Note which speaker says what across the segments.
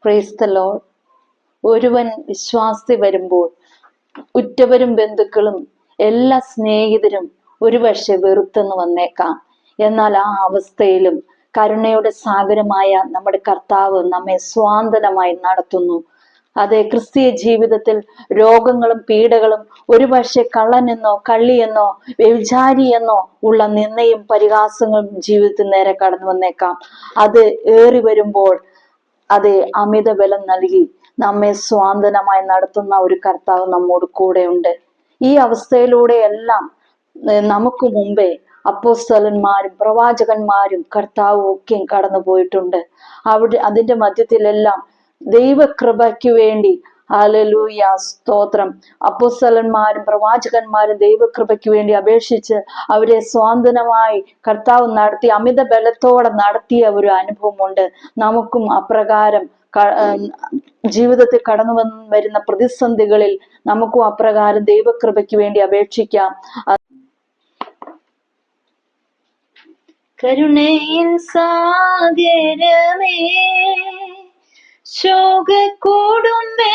Speaker 1: Praise the Lord. ഒരുവൻ വിശ്വാസി വരുമ്പോൾ ഉറ്റവരും ബന്ധുക്കളും എല്ലാ സ്നേഹിതരും ഒരുപക്ഷെ വെറുത്തെന്ന് വന്നേക്കാം. എന്നാൽ ആ അവസ്ഥയിലും കരുണയുടെ സാഗരമായ നമ്മുടെ കർത്താവ് നമ്മെ സ്വാന്തനമായി നടത്തുന്നു. അതെ, ക്രിസ്തീയ ജീവിതത്തിൽ രോഗങ്ങളും പീഡകളും ഒരുപക്ഷെ കള്ളനെന്നോ കള്ളിയെന്നോ വ്യഭിചാരിയെന്നോ ഉള്ള നിന്ദയും പരിഹാസങ്ങളും ജീവിതത്തിൽ നേരെ കടന്നു വന്നേക്കാം. അത് ഏറി വരുമ്പോൾ അത് അമിത ബലം നൽകി നമ്മെ സ്വാന്തനമായി നടത്തുന്ന ഒരു കർത്താവ് നമ്മോട് കൂടെയുണ്ട്. ഈ അവസ്ഥയിലൂടെയെല്ലാം നമുക്ക് മുമ്പേ അപ്പോസ്തലന്മാരും പ്രവാചകന്മാരും കർത്താവും ഒക്കെ കടന്നു പോയിട്ടുണ്ട്. അതിന്റെ മധ്യത്തിലെല്ലാം ദൈവകൃപയ്ക്ക് വേണ്ടി ഹല്ലേലൂയ, സ്തോത്രം, അപ്പോസ്തലന്മാരും പ്രവാചകന്മാരും ദൈവകൃപയ്ക്ക് വേണ്ടി അപേക്ഷിച്ച് അവരെ സ്വാന്തനമായി കർത്താവ് നടത്തി അമിത ബലത്തോടെ നടത്തിയ ഒരു അനുഭവമുണ്ട്. നമുക്കും അപ്രകാരം ജീവിതത്തിൽ കടന്നു വരുന്ന പ്രതിസന്ധികളിൽ നമുക്കും അപ്രകാരം ദൈവകൃപയ്ക്ക് വേണ്ടി അപേക്ഷിക്കാം.
Speaker 2: കരുണയിൽ സാഗരമേ, ശോക കൊടുമ്പയിലേറിടുമ്പോൾ,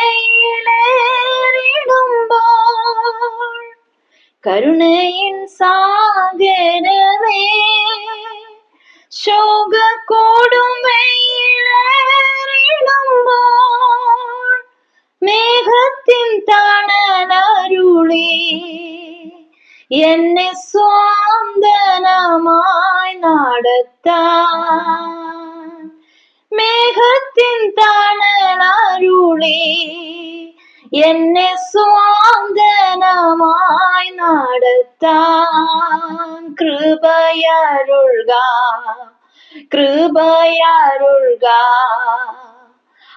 Speaker 2: കരുണയിൽ സാഗരമേ, ശോക കൊടുമ്പയിലേറിടുമ്പോൾ, മേഘത്തിൻ തണലരുളി എന്നെ സ്വാന്തനമായി നടത്താൻ, മേഘത്തിൻ തണലരുളി എന്നെ സ്വാന്തനമായി നടത്താൻ കൃപയരുൾക, കൃപയരുൾക,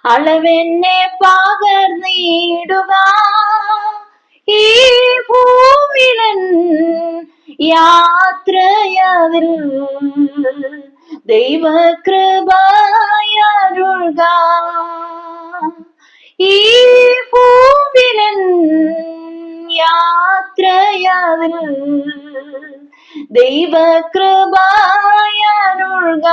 Speaker 2: അളവെന്നെ പകർന്നിടുക. ഈ ഭൂമിലൻ യാത്രയതിൽ ദൈവകൃപയരുൾക. ഈ ഭൂമിലൻ യാത്രയതിൽ ദൈവകൃപയരുൾക.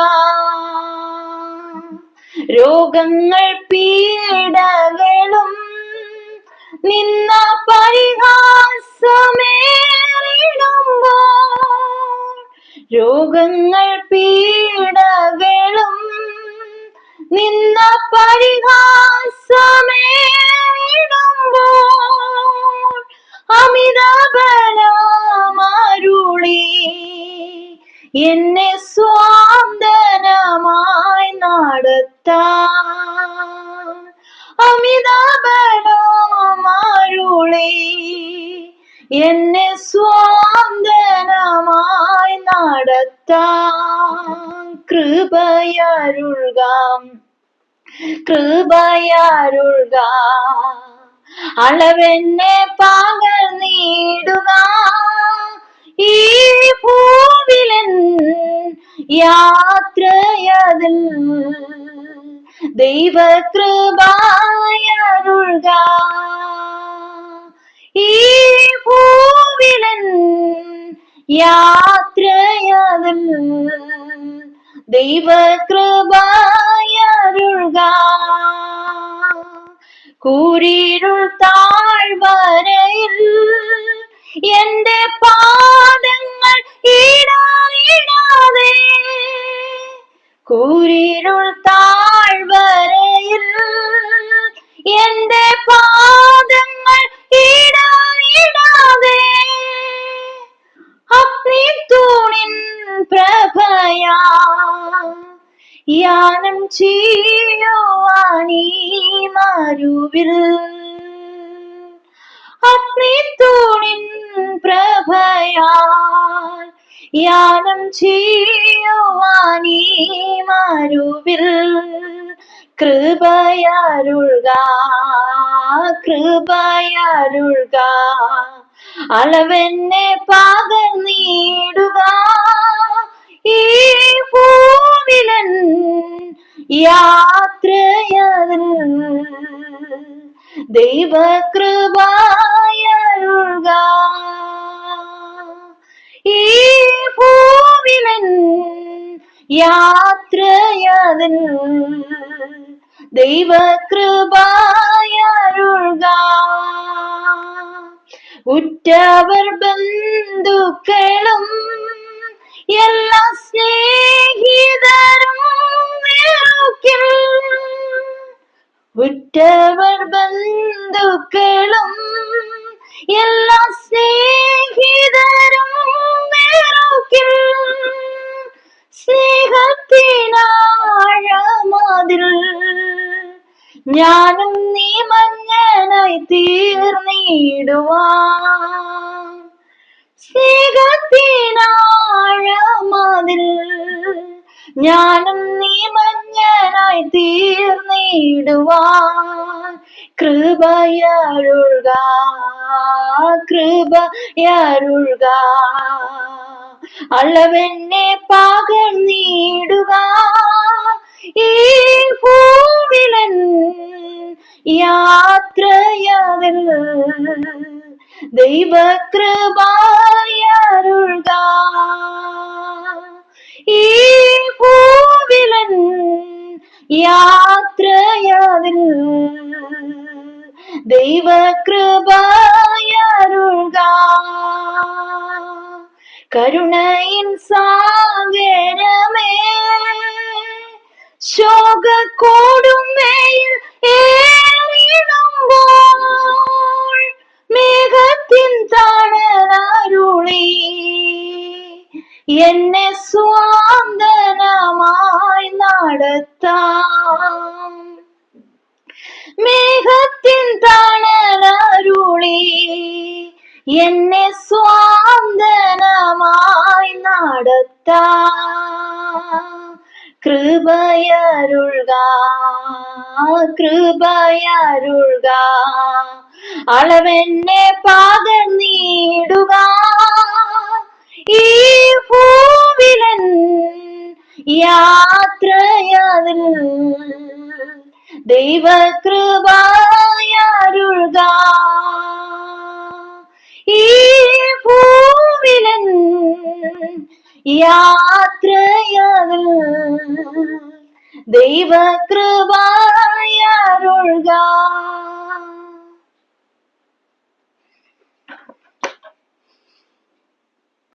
Speaker 2: രോഗങ്ങൾ പീഡകളും നിന്ന പരിഹാസമേറിടുമ്പോൾ, രോഗങ്ങൾ പീഡകളും നിന്ന പരിഹാസമേറിടുമ്പോൾ, അമിത ബലമരുളി എന്നെ സ്വാന്തനമായി നടത്താൻ, അമിത ബലമരുളി എന്നെ സ്വാന്തനമായി നടത്താൻ കൃപയരുൾക, കൃപയരുൾക, അളവെന്നെ പകർന്നിടുക. ഈ ഭൂവിലൻ യാത്രയതിൽ ദൈവകൃപയരുൾക. ഈ ഭൂവിലൻ യാത്രയതിൽ ദൈവകൃപയരുൾക. കൂരിരുൾ താഴ്വരയിൽ എന്റെ പാദങ്ങൾ ഇടറിടാതെ, കൂരിരുൾ താഴ്വരയിൽ എന്റെ പാദങ്ങൾ ഇടറിടാതെ, അഗ്നിത്തൂണിൻ പ്രഭയാ യാനം ചെയ്യുവാനീ മരുവിൽ, അഗ്നിത്തൂണിൻ പ്രഭയാൽ യാനം ചെയ്യുവാനീ മരുവിൽ കൃപയരുൾക, കൃപയരുൾക, അളവെന്നെ പകർന്നിടുക. ഈ ഭൂവിലൻ യാത്രയതിൽ ദൈവകൃപയരുൾക. ഈ ഭൂവിലൻ യാത്രയതിൽ ദൈവകൃപയരുൾക. ഉറ്റവർ ബന്ധുക്കളും എല്ലാ സ്നേഹിതരും വെറുക്കിൽ. ഉറ്റവർ ബന്ധുക്കളും എല്ലാ സ്നേഹിതരും വെറുക്കിൽ. സ്നേഹത്തിനാഴമതിൽ ഞാനും നീ മഞ്ഞനായി തീർന്നിടുവാൻ. സ്നേഹത്തിനാഴമതിൽ ഞാനും നീ മഞ്ഞനായി തീർന്നിടുവാൻ. കൃപയരുൾക, കൃപയരുൾക. അളവെന്നെ പകർന്നിടുക. ഈ ഭൂവിലൻ യാത്രയതിൽ ദൈവകൃപയരുൾക. ഈ ഭൂവിലൻ യാത്രയതിൽ ദൈവകൃപയരുൾക. കരുണയിൻ സാഗരമേ, ശോകക്കോടുമേൽ ഏറിടുമ്പോൾ മേഘത്തിൻ തണലരുളി എന്നെ സ്വാന്തനമായി നടത്താം. മേഘത്തിൻ തണലരുളി എന്നെ സ്വാന്തനമായി നടത്താം. കൃപയരുൾക, കൃപയരുൾക. അളവെന്നെ പകർന്നിടുക. ഈ ഭൂവിലൻ യാത്രയതിൽ ദൈവകൃപയരുൾക. ഈ ഭൂവിലൻ യാത്രയതിൽ ദൈവകൃപയരുൾക.